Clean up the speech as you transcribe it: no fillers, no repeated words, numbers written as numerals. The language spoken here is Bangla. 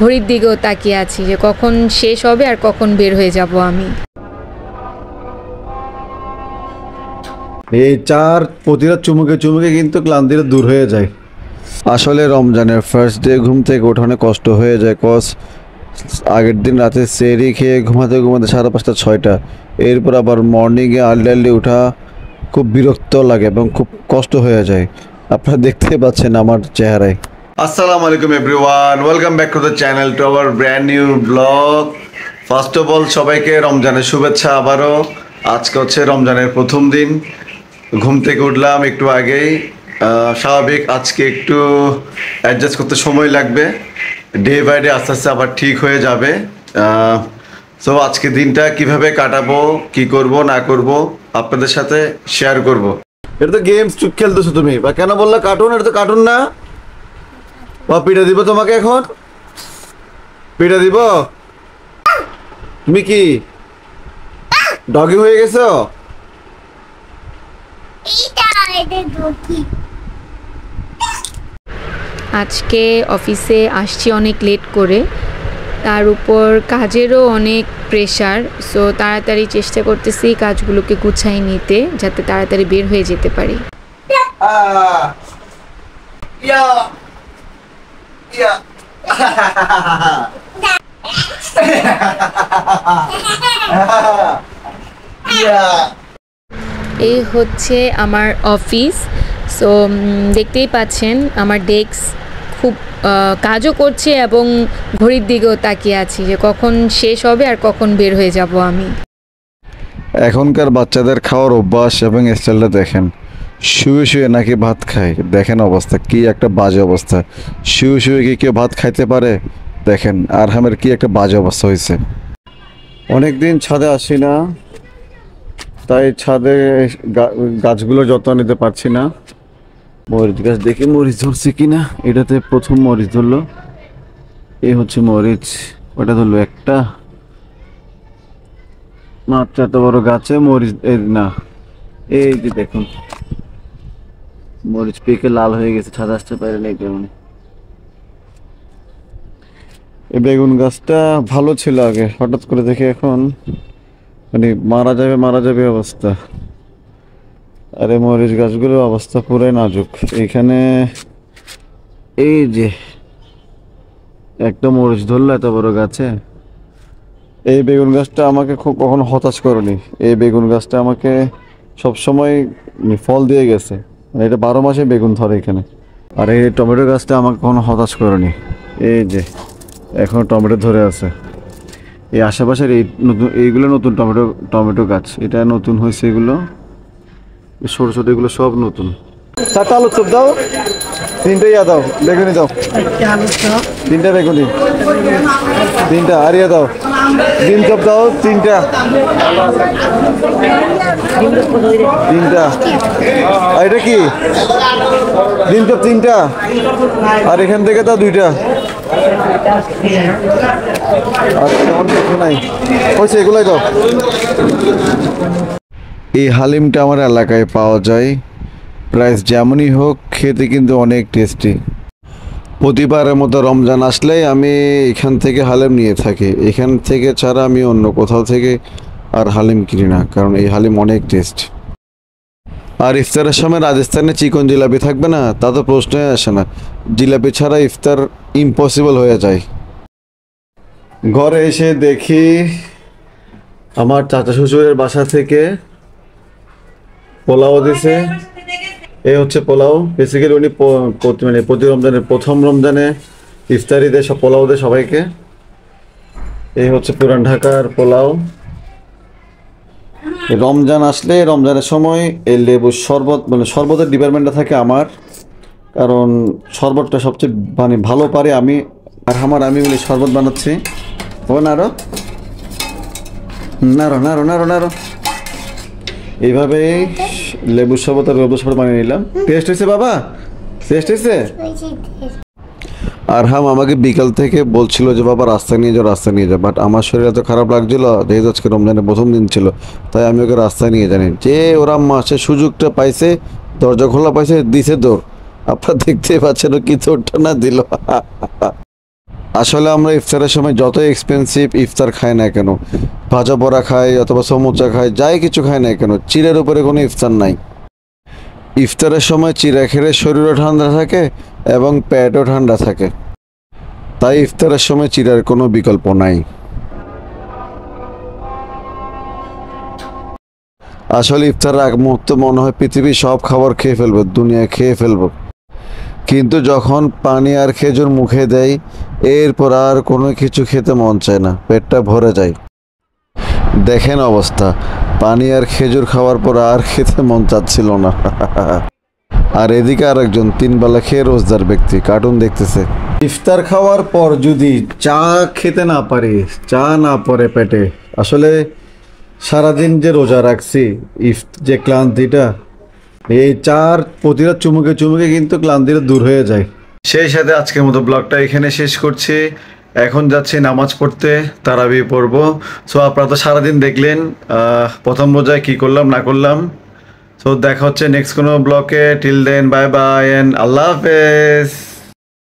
ঘড়ির দিকেও তাকিয়ে আছি যে কখন শেষ হবে আর কখন বের হয়ে যাব আমি। এই চার প্রতিটা চুমুকে চুমুকে কিন্তু ক্লান্তিটা দূর হয়ে যায়। আসলে রমজানের ফার্স্ট ডে ঘুম থেকে ওঠা অনেক কষ্ট হয়ে যায়, কজ আগের দিন রাতে সেরি খেয়ে ঘুমাতে ঘুমাতে 5:30 6টা, এরপর আবার মর্নিংয়ে আর্লি আর্লি ওঠা খুব বিরক্ত লাগে এবং খুব কষ্ট হয়ে যায়। আপনারা দেখতে পাচ্ছেন আমার চেহারায়। আসসালামু আলাইকুম everyone, welcome back to the channel, to our brand new blog. First of all সবাইকে রমজানের শুভেচ্ছা আবারও। আজকে হচ্ছে রমজানের প্রথম দিন। ঘুম থেকে উঠলাম একটু আগেই। স্বাভাবিক আজকে একটু অ্যাডজাস্ট করতে সময় লাগবে, ডে বাই ডে আস্তে আস্তে আবার ঠিক হয়ে যাবে। সো আজকে দিনটা কিভাবে কাটাবো, কি করব না করব আপনাদের সাথে শেয়ার করব। এটা তো গেমস খেলতেছো তুমি, বা কেন বললা কার্টুন? এটা তো কার্টুন না। বা পিঠা দিব তোমাকে, এখন পিঠা দিব। তুমি কি ডগি হয়ে গেছো? আজকে অফিসে আসছি অনেক লেট করে, তার উপর কাজেরও অনেক প্রেশার। সো তাড়াতাড়ি চেষ্টা করতেছি কাজগুলোকে গুছাই নিতে, যাতে তাড়াতাড়ি বের হয়ে যেতে পারি। এই হচ্ছে আমার অফিস। সো দেখতেই পাচ্ছেন আমার ডেস্ক খুব কাজও করছে এবং ঘড়ির দিকেও তাকিয়ে আছি যে কখন শেষ হবে আর কখন বের হয়ে যাব আমি। এখনকার বাচ্চাদের খাওয়ার অভ্যাস এবং স্টাইলটা দেখেন। শুয়ে শুয়ে নাকি ভাত খায়, দেখেন অবস্থা কি একটা বাজে অবস্থা। শুয়ে শুয়ে কি কেউ ভাত খাইতে পারে? দেখেন আরহামের কি একটা বাজে অবস্থা হয়েছে। অনেকদিন ছাদে আসি না, তাই ছাদে গাছগুলো যত্ন নিতে পারছি না। মরিচ গাছ দেখি মরিচ ধরছে কিনা। এটাতে প্রথম মরিচ ধরলো, এই হচ্ছে মরিচ। ওটা ধরলো একটা, মাত্র এত বড় গাছে মরিচ না। এই যে দেখুন মরিচ পেকে লাল হয়ে গেছে, ছাদ আসতে পারে না কেমন। এই বেগুন গাছটা ভালো ছিল আগে, হঠাৎ করে দেখে এখন মানে মারা যাবে মারা যাবে অবস্থা। আরে মরিচ গাছগুলোর অবস্থা পুরাই নাজুক। এইখানে এই যে একটা মরিচ ধরলো এত বড় গাছে। এই বেগুন গাছটা আমাকে খুব কখনো হতাশ করেনি। এই বেগুন গাছটা আমাকে সবসময় ফল দিয়ে গেছে, মানে এটা 12 মাসে বেগুন ধরে এখানে। আর এই টমেটো গাছটা আমাকে কখনো হতাশ করেনি। এই যে এখন টমেটো ধরে আছে। এই আশেপাশের এই নতুন এইগুলো নতুন টমেটো টমেটো গাছ, এটা নতুন হয়েছে। এগুলো ছোট ছোট, এগুলো সব নতুন। 4টা আলুর চপ দাও, 3টে ইয়া দাও, বেগুনি দাও, 3টা বেগুনি, 3টা আরিয়া দাও, ডিম চপ দাও 3টা, 3টা। আর এটা কি? ডিম চপ 3টা, আর এখান থেকে দাও 2টা। আর তেমন কিছু নাই, হয়েছে এগুলাই দাও। এই হালিমটা আমার এলাকায় পাওয়া যায়, প্রাইস যেমনই হোক খেতে কিন্তু অনেক টেস্টি। প্রতিবারের মতো রমজান আসলেই আমি এখান থেকে হালিম নিয়ে থাকি। এখান থেকে ছাড়া আমি অন্য কোথাও থেকে আর হালিম কিনি না, কারণ এই হালিম অনেক টেস্ট। আর ইফতারের সময় রাজস্থানে চিকন জিলাপি থাকবে না, তা তো প্রশ্নই আসে না। জিলাপি ছাড়া ইফতার ইম্পসিবল হয়ে যায়। ঘরে এসে দেখি আমার চাচা শ্বশুরের বাসা থেকে পোলাও দিছে। এই হচ্ছে পোলাও। বেসিক্যালি উনি মানে প্রতি রমজানের প্রথম রমজানে ইফতারি দেয়, সব পোলাও দেয় সবাইকে। এই হচ্ছে পুরান ঢাকার পোলাও। রমজান আসলে রমজানের সময় এই লেবুর শরবত, মানে শরবতের ডিপার্টমেন্টটা থাকে আমার, কারণ শরবতটা সবচেয়ে মানে ভালো পারে আমি। আর আমি বলি শরবত বানাচ্ছি। ও নারো নারো নারো নারো নারো, এইভাবেই লেবুর শরবত আর লেবুর শরবত বানিয়ে নিলাম। টেস্ট হয়েছে বাবা? টেস্ট হয়েছে? আরহাম আমাকে বিকাল থেকে বলছিল যে বাবা রাস্তায় নিয়ে যাও রাস্তায় নিয়ে যাও, বাট আমার শরীর এত খারাপ লাগছিল, যেহেতু আজকে রমজানের প্রথম দিন ছিল, তাই আমি ওকে রাস্তায় নিয়ে জানি যে ওরা মাসে সুযোগটা পাইছে, দরজা খোলা পাইছে, দিছে দৌড়। আপনারা দেখতে পাচ্ছেন কি দৌড়টা না দিল। আসলে আমরা ইফতারের সময় যত এক্সপেন্সিভ ইফতার খাই না কেন, ভাজা পোড়া খাই অথবা সমুচা খাই, যাই কিছু খাই না কেন, চিড়ের উপরে কোনো ইফতার নাই। ইফতারের সময় চিড়া খেলে শরীরও ঠান্ডা থাকে এবং পেটও ঠান্ডা থাকে, তাই ইফতারের সময় চিড়ার কোনো বিকল্প নাই। আসলে ইফতারের আগ মুহূর্তে মনে হয় পৃথিবীর সব খাবার খেয়ে ফেলবো, দুনিয়া খেয়ে ফেলবো, কিন্তু যখন পানি আর খেজুর মুখে দেয় এরপর আর কোনো কিছু খেতে মন চায় না, পেটটা ভরে যায়। দেখেন অবস্থা, পানি আর খেজুর খাওয়ার পর আর খেতে মন চাচ্ছিল না। আর এদিকে আরেকজন 3 বেলা খেয়ে রোজদার ব্যক্তি কার্টুন দেখতেছে। ইফতার খাওয়ার পর যদি চা খেতে না পারি, চা না পড়ে পেটে, আসলে সারাদিন যে রোজা রাখছি, যে ক্লান্তিটা, এই চার প্রতিটা চুমুকে চুমুকে কিন্তু ক্লান্তিটা দূর হয়ে যায়। সেই সাথে আজকের মতো ব্লগটা এখানে শেষ করছি। এখন যাচ্ছি নামাজ পড়তে, তারাবি পড়বো। সো আপনারা তো সারাদিন দেখলেন প্রথম রোজায় কী করলাম না করলাম। সো দেখা হচ্ছে নেক্সট কোনো ব্লগে। Till then bye bye and আল্লাহ হাফেজ।